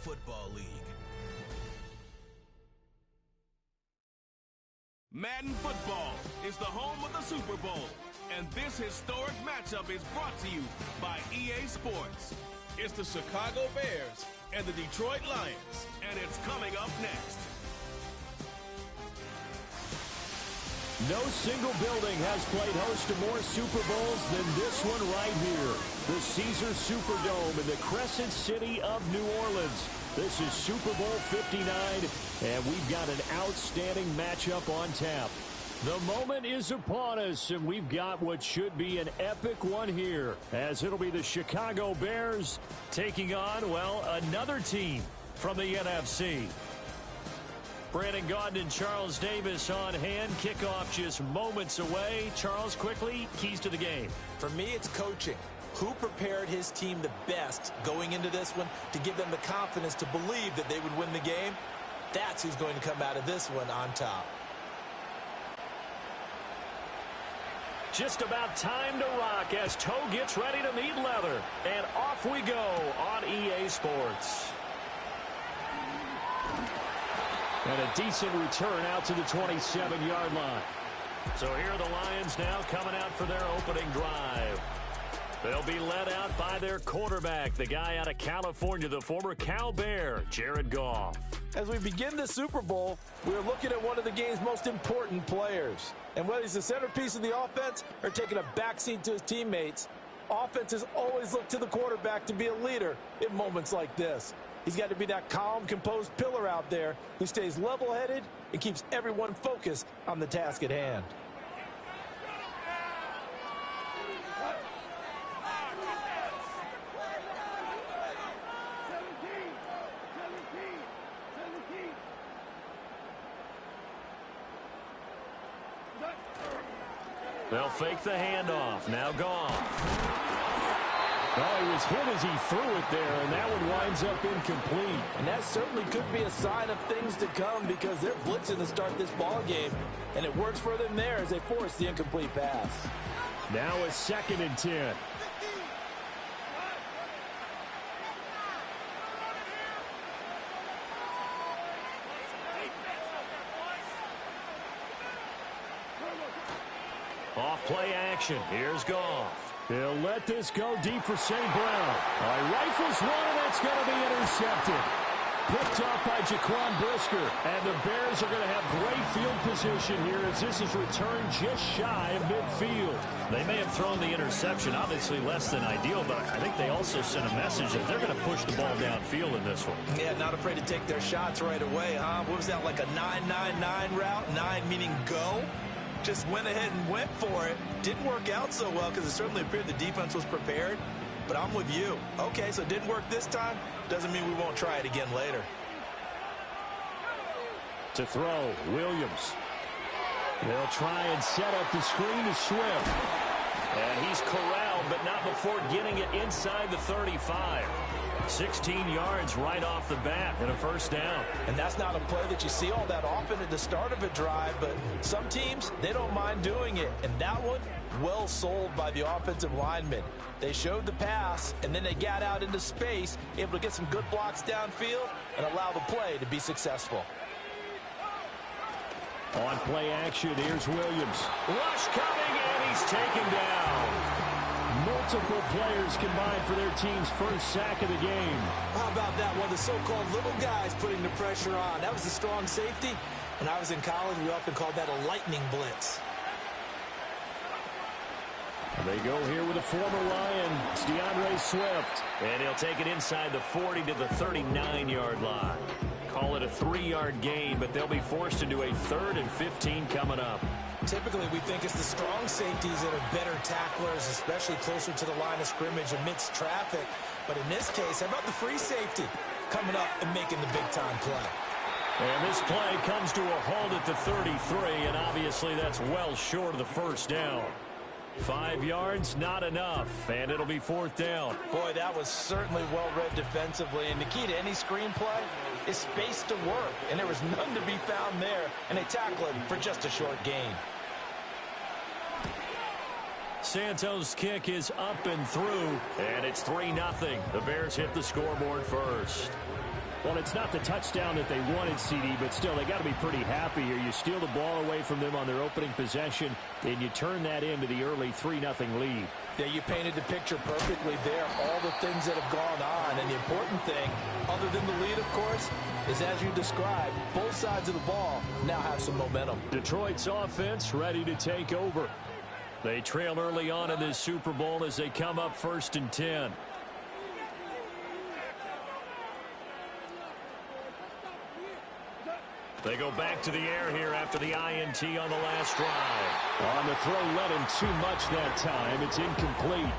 Football League. Madden Football is the home of the Super Bowl, and this historic matchup is brought to you by EA Sports. It's the Chicago Bears and the Detroit Lions, and it's coming up next. No single building has played host to more Super Bowls than this one right here. The Caesars Superdome in the Crescent City of New Orleans. This is Super Bowl 59, and we've got an outstanding matchup on tap. The moment is upon us, and we've got what should be an epic one here, as it'll be the Chicago Bears taking on, well, another team from the NFC. Brandon Gaudin and Charles Davis on hand. Kickoff just moments away. Charles, quickly, keys to the game. For me, it's coaching. Who prepared his team the best going into this one to give them the confidence to believe that they would win the game? That's who's going to come out of this one on top. Just about time to rock as Toe gets ready to meet leather. And off we go on EA Sports. And a decent return out to the 27-yard line. So here are the Lions now coming out for their opening drive. They'll be led out by their quarterback, the guy out of California, the former Cal Bear, Jared Goff. As we begin the Super Bowl, we're looking at one of the game's most important players. And whether he's the centerpiece of the offense or taking a backseat to his teammates, offenses always look to the quarterback to be a leader in moments like this. He's got to be that calm, composed pillar out there who stays level-headed and keeps everyone focused on the task at hand. They'll fake the handoff. Now Goff. Well, he was hit as he threw it there, and that one winds up incomplete. And that certainly could be a sign of things to come because they're blitzing to start this ball game, and it works for them there as they force the incomplete pass. Now a 2nd and 10. Off play action. Here's Goff. He'll let this go deep for St. Brown. Rifles one, and that's going to be intercepted. Picked up by Jaquan Brisker. And the Bears are going to have great field position here as this is returned just shy of midfield. They may have thrown the interception, obviously less than ideal, but I think they also sent a message that they're going to push the ball downfield in this one. Yeah, not afraid to take their shots right away, huh? What was that, like a 9-9-9 route? 9 meaning go? Just went ahead and went for it. Didn't work out so well because it certainly appeared the defense was prepared. But I'm with you. Okay, so it didn't work this time. Doesn't mean we won't try it again later. To throw, Williams. They'll try and set up the screen to Swift. And he's corralled, but not before getting it inside the 35. 16 yards right off the bat and a first down. And that's not a play that you see all that often at the start of a drive, but some teams, they don't mind doing it. And that one, well sold by the offensive linemen. They showed the pass, and then they got out into space, able to get some good blocks downfield and allow the play to be successful. On play action, here's Williams. Rush coming, and he's taken down. Multiple players combined for their team's first sack of the game. How about that? One of the so-called little guys putting the pressure on. That was a strong safety. When I was in college, we often called that a lightning blitz. They go here with a former Lion, it's DeAndre Swift. And he'll take it inside the 40 to the 39-yard line. Call it a 3-yard gain, but they'll be forced into a 3rd and 15 coming up. Typically, we think it's the strong safeties that are better tacklers, especially closer to the line of scrimmage amidst traffic. But in this case, how about the free safety coming up and making the big-time play? And this play comes to a halt at the 33, and obviously that's well short of the first down. 5 yards, not enough, and it'll be 4th down. Boy, that was certainly well-read defensively, and the key to any screenplay is space to work, and there was none to be found there, and they tackle him for just a short gain. Santos' kick is up and through, and it's 3-0. The Bears hit the scoreboard first. Well, it's not the touchdown that they wanted, CD, but still, they got to be pretty happy here. You steal the ball away from them on their opening possession, and you turn that into the early 3-0 lead. Yeah, you painted the picture perfectly there, all the things that have gone on. And the important thing, other than the lead, of course, is as you described, both sides of the ball now have some momentum. Detroit's offense ready to take over. They trail early on in this Super Bowl as they come up 1st and 10. They go back to the air here after the INT on the last drive. On the throw, led him too much that time. It's incomplete.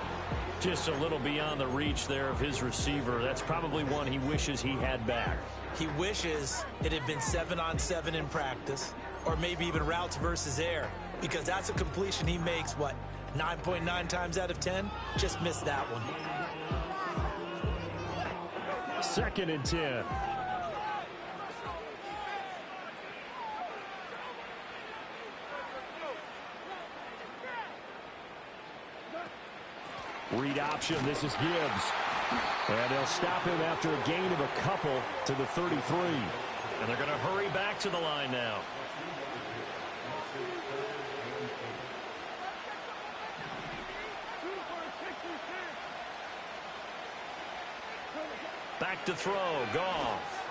Just a little beyond the reach there of his receiver. That's probably one he wishes he had back. He wishes it had been 7-on-7 in practice, or maybe even routes versus air, because that's a completion he makes, 9.9 times out of 10? Just missed that one. 2nd and 10. Read option. This is Gibbs. And they'll stop him after a gain of a couple to the 33. And they're going to hurry back to the line now. Back to throw. Goff.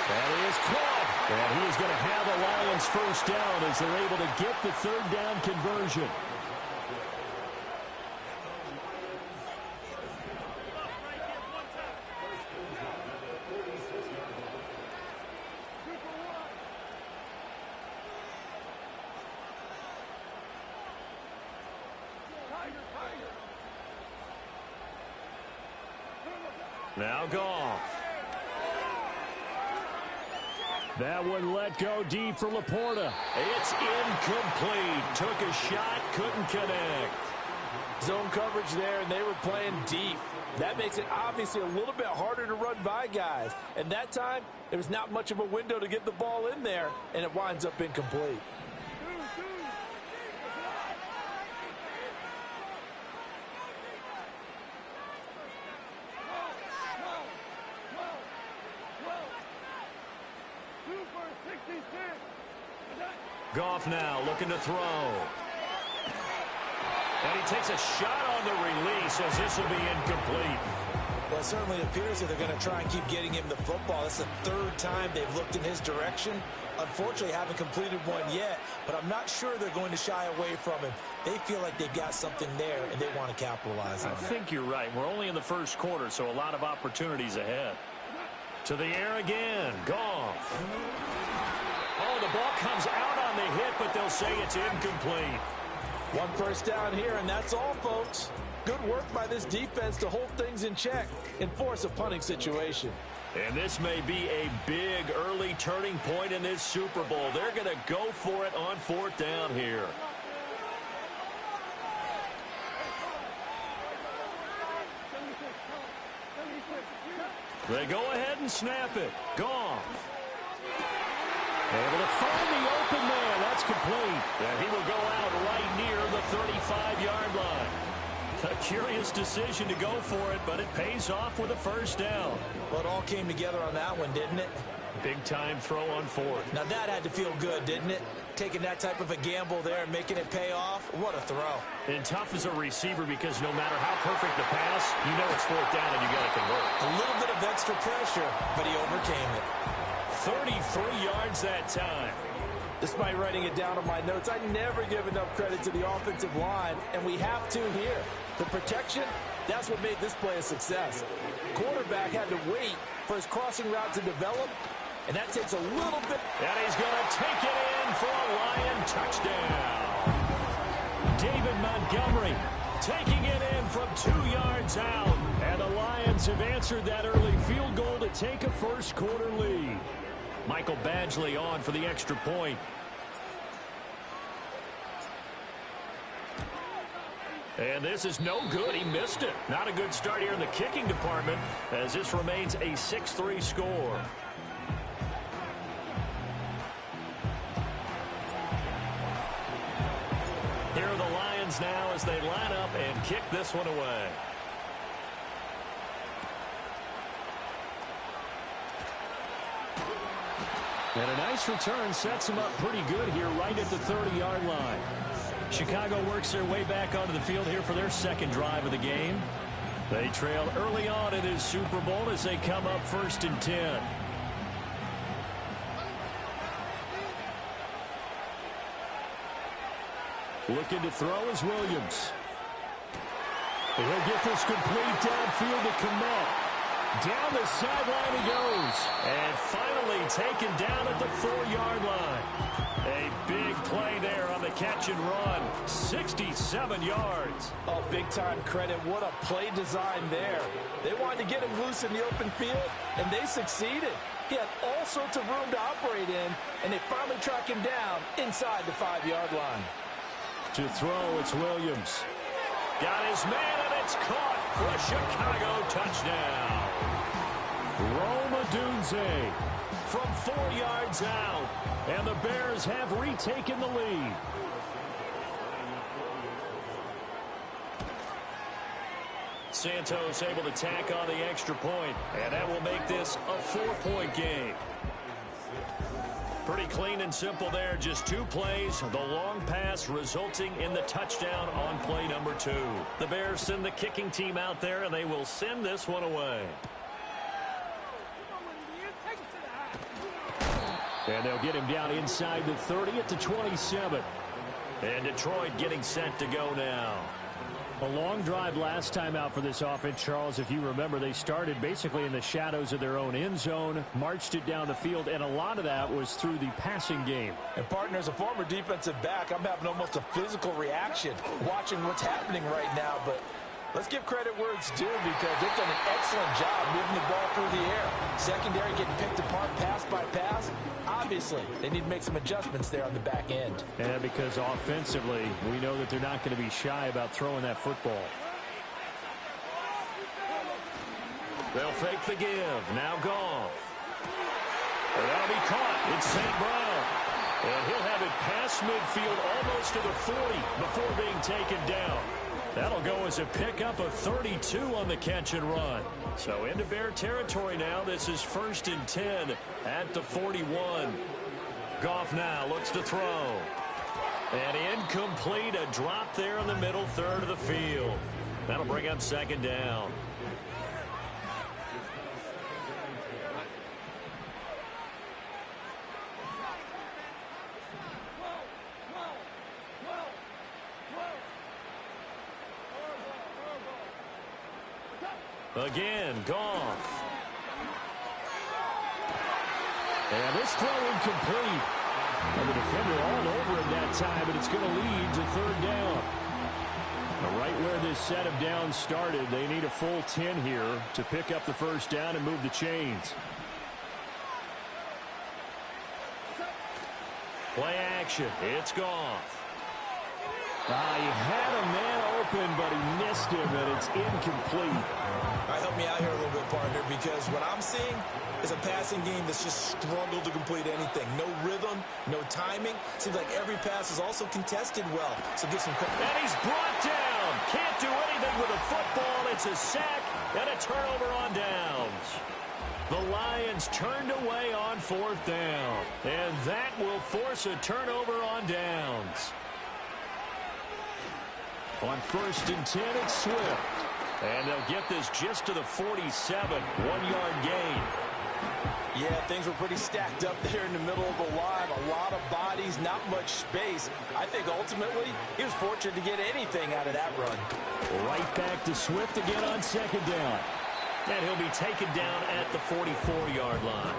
That is caught. And he is going to have the Lions first down as they're able to get the 3rd down conversion. Now Goff. That one let go deep for Laporta. It's incomplete. Took a shot, couldn't connect. Zone coverage there, and they were playing deep. That makes it obviously a little bit harder to run by guys. And that time, there was not much of a window to get the ball in there, and it winds up incomplete. Goff now looking to throw. And he takes a shot on the release as this will be incomplete. Well, it certainly appears that they're going to try and keep getting him the football. That's the 3rd time they've looked in his direction. Unfortunately, haven't completed one yet, but I'm not sure they're going to shy away from him. They feel like they've got something there, and they want to capitalize on it. I think you're right. We're only in the 1st quarter, so a lot of opportunities ahead. To the air again. Goff. Oh, the ball comes out on the hit, but they'll say it's incomplete. 1 first down here, and that's all, folks. Good work by this defense to hold things in check and force a punting situation. And this may be a big early turning point in this Super Bowl. They're going to go for it on 4th down here. They go ahead and snap it. Goff. Able to find the open man. That's complete. And he will go out right near the 35-yard line. A curious decision to go for it, but it pays off with a 1st down. Well, it all came together on that one, didn't it? Big-time throw on 4th. Now, that had to feel good, didn't it? Taking that type of a gamble there and making it pay off. What a throw. And tough as a receiver because no matter how perfect the pass, you know it's 4th down and you got to convert. A little bit of extra pressure, but he overcame it. 33 yards that time. Despite writing it down on my notes, I never give enough credit to the offensive line, and we have to here. The protection, that's what made this play a success. Quarterback had to wait for his crossing route to develop, and that takes a little bit. And he's going to take it in for a Lion touchdown. David Montgomery taking it in from 2 yards out. And the Lions have answered that early field goal to take a 1st quarter lead. Michael Badgley on for the extra point. And this is no good. He missed it. Not a good start here in the kicking department as this remains a 6-3 score. Here are the Lions now as they line up and kick this one away. And a nice return sets him up pretty good here right at the 30-yard line. Chicago works their way back onto the field here for their second drive of the game. They trail early on in his Super Bowl as they come up 1st and 10. Looking to throw is Williams. And he'll get this complete downfield to Kmet. Down the sideline he goes. And finally taken down at the 4-yard line. A big play there on the catch and run. 67 yards. Oh, big-time credit. What a play design there. They wanted to get him loose in the open field, and they succeeded. He had all sorts of room to operate in, and they finally track him down inside the 5-yard line. To throw, it's Williams. Got his man, and it's caught for a Chicago touchdown. Rome Odunze from 4 yards out. And the Bears have retaken the lead. Santos able to tack on the extra point, and that will make this a 4-point game. Pretty clean and simple there. Just 2 plays. The long pass resulting in the touchdown on play number 2. The Bears send the kicking team out there, and they will send this one away. And they'll get him down inside the 30 at the 27. And Detroit getting set to go now. A long drive last time out for this offense, Charles. If you remember, they started basically in the shadows of their own end zone, marched it down the field, and a lot of that was through the passing game. And, partner, as a former defensive back, I'm having almost a physical reaction watching what's happening right now. But let's give credit where it's due, because they've done an excellent job moving the ball through the air. Secondary getting picked apart pass by pass. Obviously, they need to make some adjustments there on the back end. And because offensively, we know that they're not going to be shy about throwing that football. They'll fake the give. Now Goff. That'll be caught. It's St. Brown. And he'll have it past midfield almost to the 40 before being taken down. That'll go as a pickup of 32 on the catch and run. So into Bear territory now. This is 1st and 10 at the 41. Goff now looks to throw. And incomplete. A drop there in the middle third of the field. That'll bring up 2nd down. Again, Goff. And this throw incomplete. And the defender all over him that time, and it's going to lead to 3rd down. Now, right where this set of downs started, they need a full 10 here to pick up the 1st down and move the chains. Play action. It's Goff. He had a man open, but he missed him, and it's incomplete. All right, help me out here a little bit, partner, because what I'm seeing is a passing game that's just struggled to complete anything. No rhythm, no timing. Seems like every pass is also contested well. So get some credit. And he's brought down. Can't do anything with a football. It's a sack and a turnover on downs. The Lions turned away on 4th down. And that will force a turnover on downs. On 1st and 10, it's Swift. And they'll get this just to the 47, 1-yard gain. Yeah, things were pretty stacked up there in the middle of the line. A lot of bodies, not much space. I think ultimately he was fortunate to get anything out of that run. Right back to Swift again on 2nd down. And he'll be taken down at the 44-yard line.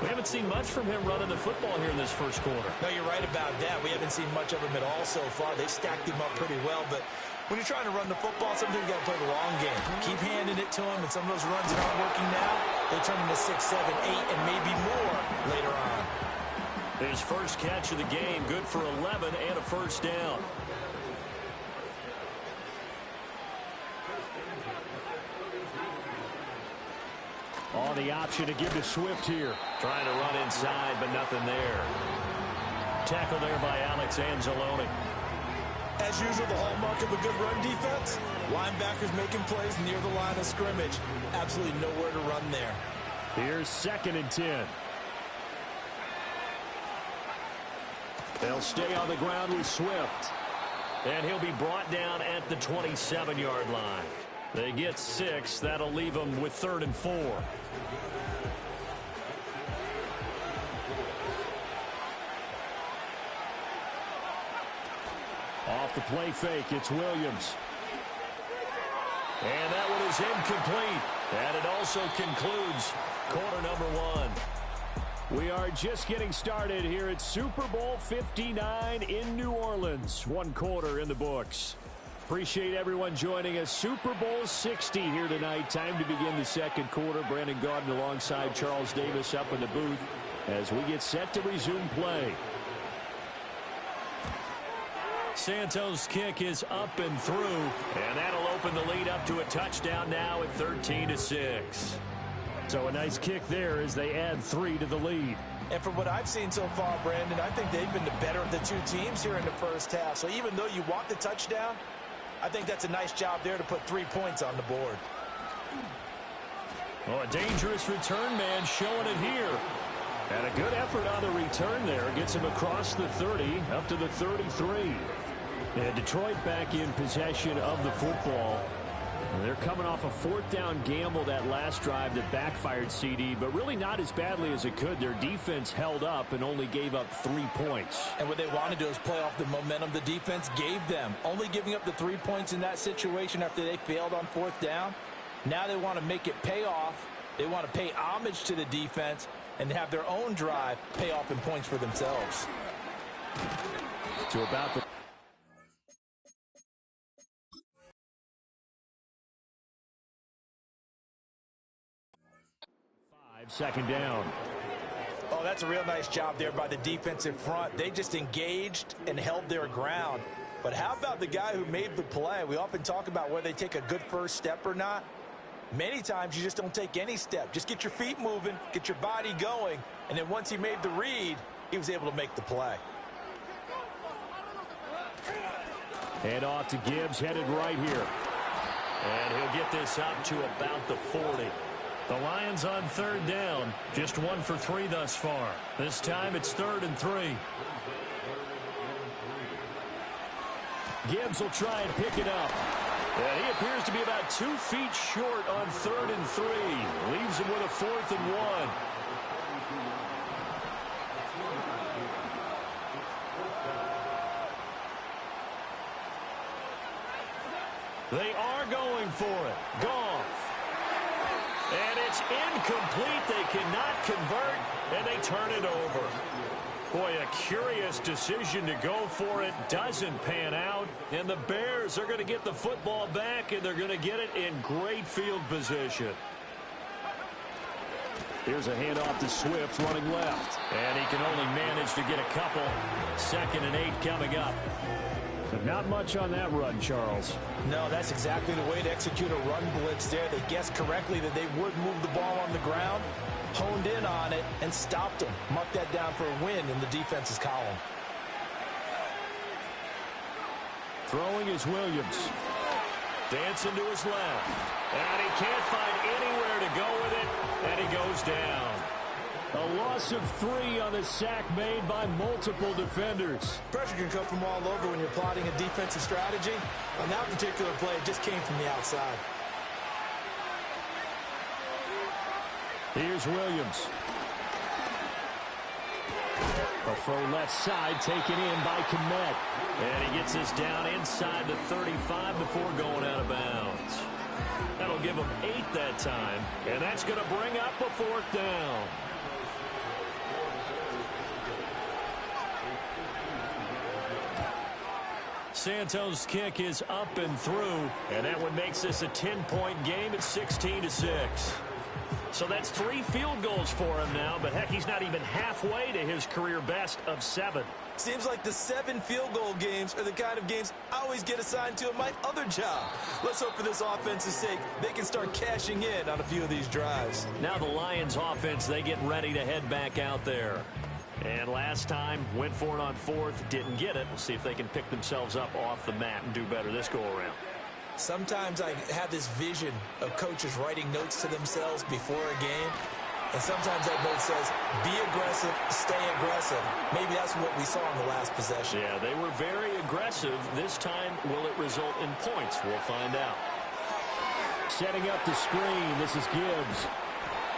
We haven't seen much from him running the football here in this 1st quarter. No, you're right about that. We haven't seen much of him at all so far. They've stacked him up pretty well, but when you're trying to run the football, sometimes you got to play the long game. Keep handing it to him, and some of those runs that aren't working now, they turn into 6, 7, 8, and maybe more later on. His first catch of the game, good for 11 and a 1st down. On the option to give to Swift here. Trying to run inside, but nothing there. Tackle there by Alex Anzalone. As usual, the hallmark of a good run defense, linebackers making plays near the line of scrimmage. Absolutely nowhere to run there. Here's 2nd and 10. They'll stay on the ground with Swift. And he'll be brought down at the 27-yard line. They get 6. That'll leave them with 3rd and 4. Off the play fake, it's Williams. And that one is incomplete. And it also concludes quarter number 1. We are just getting started here at Super Bowl 59 in New Orleans. 1 quarter in the books. Appreciate everyone joining us. Super Bowl 60 here tonight. Time to begin the second quarter. Brandon Gaudin alongside Charles Davis up in the booth as we get set to resume play. Santos' kick is up and through, and that'll open the lead up to a touchdown now at 13-6. So a nice kick there as they add 3 to the lead. And from what I've seen so far, Brandon, I think they've been the better of the two teams here in the first half. So even though you want the touchdown, I think that's a nice job there to put 3 points on the board. Oh, a dangerous return man showing it here. And a good effort on the return there. Gets him across the 30 up to the 33. And Detroit back in possession of the football. And they're coming off a 4th down gamble that last drive that backfired CD, but really not as badly as it could. Their defense held up and only gave up 3 points. And what they want to do is play off the momentum the defense gave them. Only giving up the 3 points in that situation after they failed on 4th down. Now they want to make it pay off. They want to pay homage to the defense and have their own drive pay off in points for themselves. To about the 2nd down. Oh, that's a real nice job there by the defensive front. They just engaged and held their ground. But how about the guy who made the play? We often talk about whether they take a good first step or not. Many times you just don't take any step. Just get your feet moving, get your body going, and then once he made the read, he was able to make the play. Hand off to Gibbs, headed right here. And he'll get this up to about the 40. The Lions on 3rd down. Just 1 for 3 thus far. This time it's 3rd and 3. Gibbs will try and pick it up. And he appears to be about 2 feet short on 3rd and 3. Leaves him with a 4th and 1. They are going for it. Goff. And it's incomplete. They cannot convert, and they turn it over. Boy, a curious decision to go for it. Doesn't pan out. And the Bears are going to get the football back, and they're going to get it in great field position. Here's a handoff to Swift running left. And he can only manage to get a couple. 2nd and 8 coming up. But not much on that run, Charles. No, that's exactly the way to execute a run blitz there. They guessed correctly that they would move the ball on the ground, honed in on it, and stopped them. Mark that down for a win in the defense's column. Throwing is Williams. Dancing to his left. And he can't find anywhere to go with it, and he goes down. A loss of 3 on the sack made by multiple defenders. Pressure can come from all over when you're plotting a defensive strategy. On that particular play, it just came from the outside. Here's Williams. A throw left side taken in by Kmet. And he gets this down inside the 35 before going out of bounds. That'll give him 8 that time. And that's going to bring up a 4th down. Santos' kick is up and through, and that one makes this a 10-point game at 16-6. So that's 3 field goals for him now, but heck, he's not even halfway to his career best of 7. Seems like the 7 field goal games are the kind of games I always get assigned to in my other job. Let's hope for this offense's sake they can start cashing in on a few of these drives. Now the Lions offense, they get ready to head back out there. And last time, went for it on 4th, didn't get it. We'll see if they can pick themselves up off the mat and do better this go-around. Sometimes I have this vision of coaches writing notes to themselves before a game. And sometimes that note says, be aggressive, stay aggressive. Maybe that's what we saw in the last possession. Yeah, they were very aggressive. This time, will it result in points? We'll find out. Setting up the screen, this is Gibbs.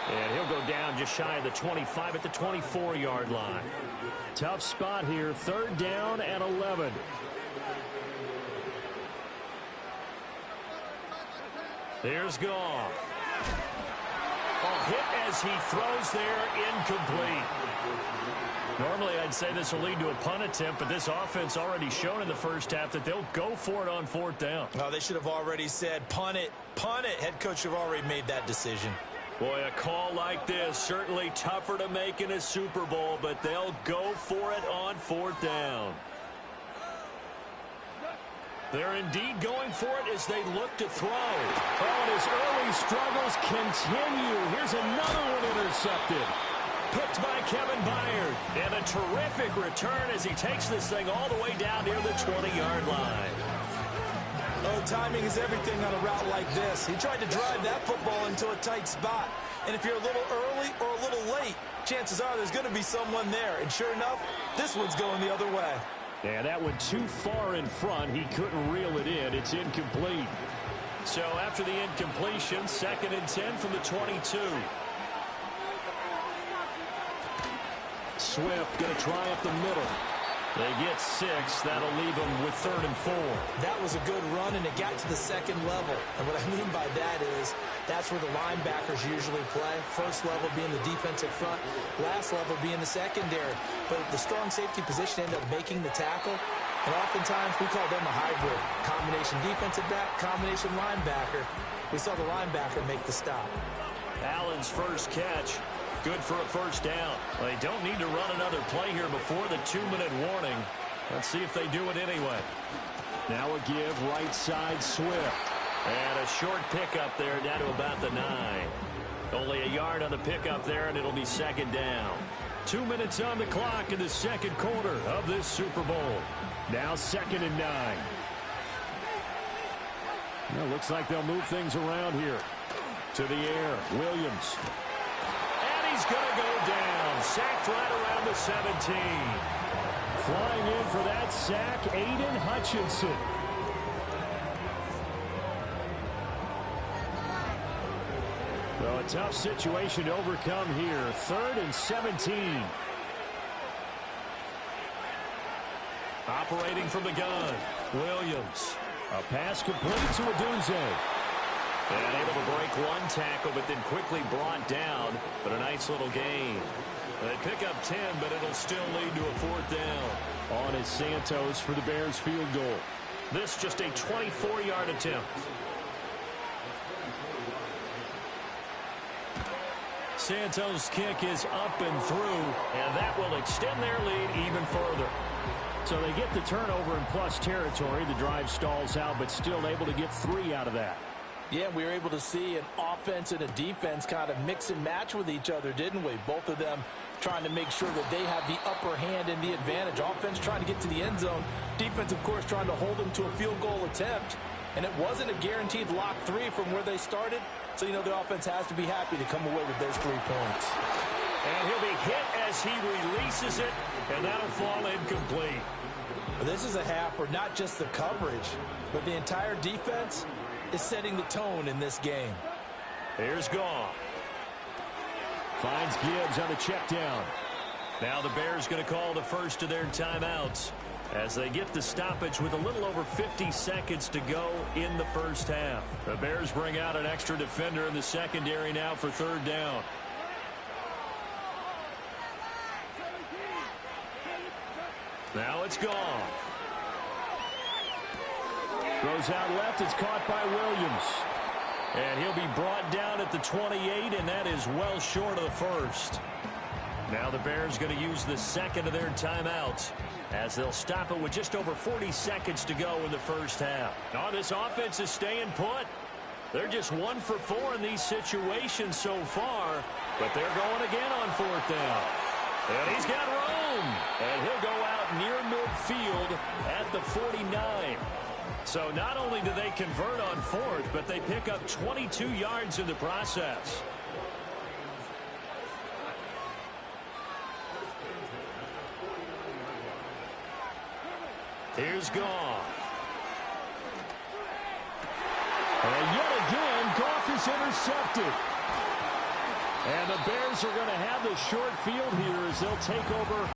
And he'll go down just shy of the 25 at the 24-yard line. Tough spot here, 3rd down and 11. There's Goff. A hit as he throws there, incomplete. Normally, I'd say this will lead to a punt attempt, but this offense already shown in the first half that they'll go for it on 4th down. Oh, they should have already said, punt it, punt it. Head coach should have already made that decision. Boy, a call like this, certainly tougher to make in a Super Bowl, but they'll go for it on 4th down. They're indeed going for it as they look to throw. Oh, and his early struggles continue. Here's another one intercepted. Picked by Kevin Byard. And a terrific return as he takes this thing all the way down near the 20-yard line. Oh, timing is everything on a route like this. He tried to drive that football into a tight spot. And if you're a little early or a little late, chances are there's going to be someone there. And sure enough, this one's going the other way. Yeah, that one too far in front. He couldn't reel it in. It's incomplete. So after the incompletion, 2nd and 10 from the 22. Swift going to try up the middle. They get 6. That'll leave them with 3rd and 4. That was a good run, and it got to the 2nd level. And what I mean by that is that's where the linebackers usually play. First level being the defensive front, last level being the secondary. But the strong safety position ended up making the tackle. And oftentimes we call them a hybrid. Combination defensive back, combination linebacker. We saw the linebacker make the stop. Allen's first catch. Good for a 1st down. Well, they don't need to run another play here before the 2-minute warning. Let's see if they do it anyway. Now a give right side Swift. And a short pickup there down to about the 9. Only a yard on the pickup there, and it'll be 2nd down. 2 minutes on the clock in the 2nd quarter of this Super Bowl. Now 2nd and 9. Well, looks like they'll move things around here. To the air, Williams. He's going to go down. Sacked right around the 17. Flying in for that sack, Aiden Hutchinson. So a tough situation to overcome here. 3rd and 17. Operating from the gun, Williams. A pass complete to Odunze. And able to break one tackle, but then quickly brought down. But a nice little gain. They pick up 10, but it'll still lead to a 4th down. On is Santos for the Bears field goal. This just a 24-yard attempt. Santos' kick is up and through, and that will extend their lead even further. So they get the turnover in plus territory. The drive stalls out, but still able to get 3 out of that. Yeah, we were able to see an offense and a defense kind of mix and match with each other, didn't we? Both of them trying to make sure that they have the upper hand and the advantage. Offense trying to get to the end zone. Defense, of course, trying to hold them to a field goal attempt. And it wasn't a guaranteed lock 3 from where they started. So, you know, the offense has to be happy to come away with those 3 points. And he'll be hit as he releases it, and that'll fall incomplete. This is a half where not just the coverage, but the entire defense is setting the tone in this game. Here's Goff. Finds Gibbs on the check down. Now the Bears going to call the first of their timeouts as they get the stoppage with a little over 50 seconds to go in the first half. The Bears bring out an extra defender in the secondary now for 3rd down. Now it's Goff. Throws out left. It's caught by Williams. And he'll be brought down at the 28, and that is well short of the first. Now the Bears going to use the 2nd of their timeouts as they'll stop it with just over 40 seconds to go in the first half. Now this offense is staying put. They're just 1 for 4 in these situations so far, but they're going again on 4th down. And he's got room, and he'll go out near midfield at the 49. So not only do they convert on 4th, but they pick up 22 yards in the process. Here's Goff. And yet again, Goff is intercepted. And the Bears are going to have the short field here as they'll take over